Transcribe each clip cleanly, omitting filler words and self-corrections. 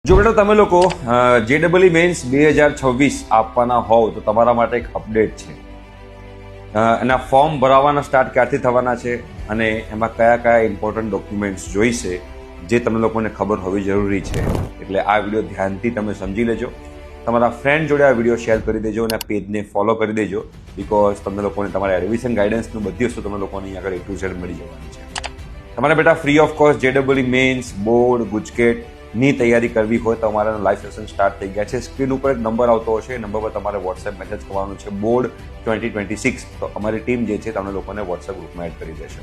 જો બેટા તમે લોકો JEE મેન્સ 2026 આપવાના હોવ તો તમારા માટે એક અપડેટ છે. એના ફોર્મ ભરાવાના સ્ટાર્ટ ક્યાંથી થવાના છે અને એમાં કયા કયા ઇમ્પોર્ટન્ટ ડોક્યુમેન્ટ્સ જોઈશે જે તમને લોકોને ખબર હોવી જરૂરી છે. એટલે આ વિડીયો ધ્યાનથી તમે સમજી લેજો. તમારા ફ્રેન્ડ જોડે આ વિડીયો શેર કરી દેજો અને પેજને ફોલો કરી દેજો, બિકોઝ તમને લોકોને તમારા એડમિશન ગાઈડન્સનું બધી વસ્તુ તમે લોકોને અહીં આગળ A to Z મળી જવાની છે. તમારે બેટા free of cost JEE Mains, board, GUJCET ની તૈયારી કરવી હોય તો અમારા લાઈવ સેશન સ્ટાર્ટ થઈ ગયા છે. સ્ક્રીન ઉપર એક નંબર આવતો હશે, એ નંબર પર તમારે વોટ્સએપ મેસેજ કરવાનું છે, બોર્ડ 2026. તો અમારી ટીમ જે છે તમને લોકોને વોટ્સએપ ગ્રુપમાં એડ કરી દેશે.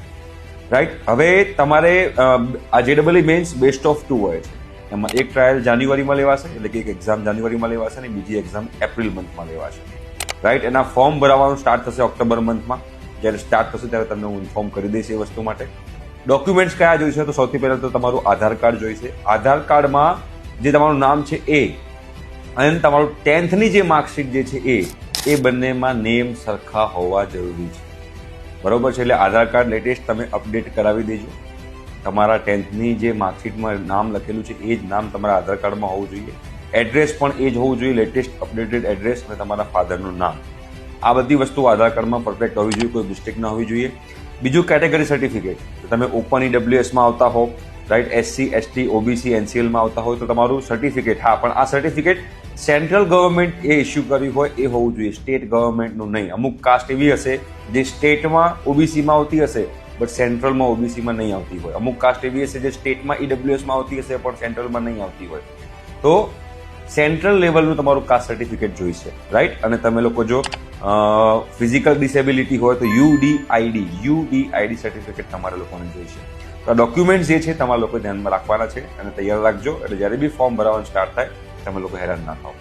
રાઈટ. હવે તમારે આ JEE મેન્સ બેસ્ટ ઓફ 2 હોય છે. એમાં એક ટ્રાયલ જાન્યુઆરીમાં લેવાશે, એટલે કે એક એક્ઝામ જાન્યુઆરીમાં લેવાશે અને બીજી એક્ઝામ એપ્રિલ મંથમાં લેવાશે. રાઈટ. એના ફોર્મ ભરાવાનું સ્ટાર્ટ થશે ઓક્ટોબર મંથમાં. જ્યારે સ્ટાર્ટ થશે ત્યારે તમને હું ઇન્ફોર્મ કરી દઈશ એ વસ્તુ માટે. ડોક્યુમેન્ટ્સ કયા જોઈશે તો સૌથી પહેલાં તો તમારું આધાર કાર્ડ જોઈશે. આધાર કાર્ડમાં જે તમારું નામ છે એ અને તમારું 10th જે માર્કશીટ જે છે એ બંનેમાં નેમ સરખા હોવા જરૂરી છે. બરોબર છે. એટલે આધાર કાર્ડ લેટેસ્ટ તમે અપડેટ કરાવી દેજો. તમારા 10th જે માર્કશીટમાં નામ લખેલું છે એ જ નામ તમારા આધાર કાર્ડમાં હોવું જોઈએ. એડ્રેસ પણ એ જ હોવું જોઈએ, લેટેસ્ટ અપડેટેડ એડ્રેસ અને તમારા ફાધરનું નામ. આ બધી વસ્તુ આધાર કાર્ડમાં પરફેક્ટ હોવી જોઈએ, કોઈ મિસ્ટેક ના હોવી જોઈએ. બીજું કેટેગરી સર્ટિફિકેટ. તમે ઓપન EWSમાં આવતા હો, રાઈટ, SC, ST, OBC, NCLમાં આવતા હોય તો તમારું સર્ટિફિકેટ, હા, પણ આ સર્ટિફિકેટ સેન્ટ્રલ ગવર્મેન્ટ એ ઇસ્યુ કર્યું હોય એ હોવું જોઈએ, સ્ટેટ ગવર્મેન્ટનું નહીં. અમુક કાસ્ટ એવી હશે જે સ્ટેટમાં OBCમાં આવતી હશે બટ સેન્ટ્રલમાં OBCમાં નહીં આવતી હોય. અમુક કાસ્ટ એવી હશે જે સ્ટેટમાં EWSમાં આવતી હશે પણ સેન્ટ્રલમાં નહીં આવતી હોય. તો સેન્ટ્રલ લેવલનું તમારું કાસ્ટ સર્ટિફિકેટ જોઈશે, રાઈટ. અને તમે લોકો જો ફિઝિકલ ડિસેબિલિટી હોય તો UDID સર્ટિફિકેટ તમારા લોકોને જોઈશે. તો આ ડોક્યુમેન્ટ્સ જે છે તમારા લોકો ધ્યાનમાં રાખવાના છે અને તૈયાર રાખજો, એટલે જ્યારે બી ફોર્મ ભરાવાનું સ્ટાર્ટ થાય તમે લોકો હેરાન ના થાઓ.